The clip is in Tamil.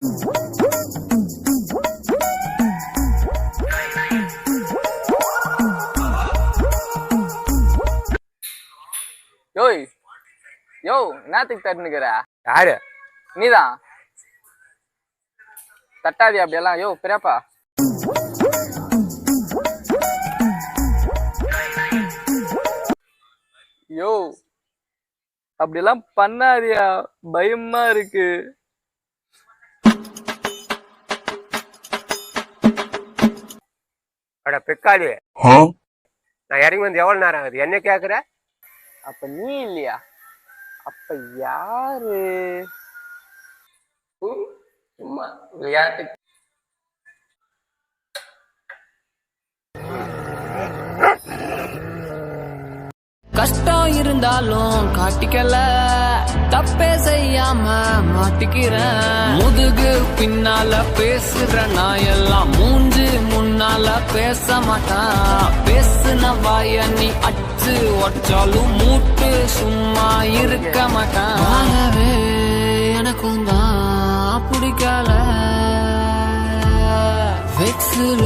யோய் யோ என்னத்துக்கு தட்டுனுக்குற? யாரு? நீதான். தட்டாதியா அப்படியெல்லாம். யோ பெரியப்பா, யோ அப்படியெல்லாம் பண்ணாதியா, பயமா இருக்கு. அட பெக்காளி, நான் இறங்கி வந்து எவ்வளவு நேரம் ஆகுது? என்ன கேக்குற? அப்ப நீ இல்லையா? அப்ப யாரு? சும்மா விளையாட்டு. கஷ்டம் இருந்தாலும் காட்டிக்கல, தப்பே செய்யாம மாட்டிக்கிறேன். முதுகு பின்னால பேசுற நான் எல்லாம் மூஞ்சு முன்னால பேச மாட்டான். பேசுன வாய நீ அச்சு ஒற்றாலும் மூட்டு சும்மா இருக்க மாட்டான். வாழவே எனக்கும் தான் பிடிக்கல, வெக்ஸுல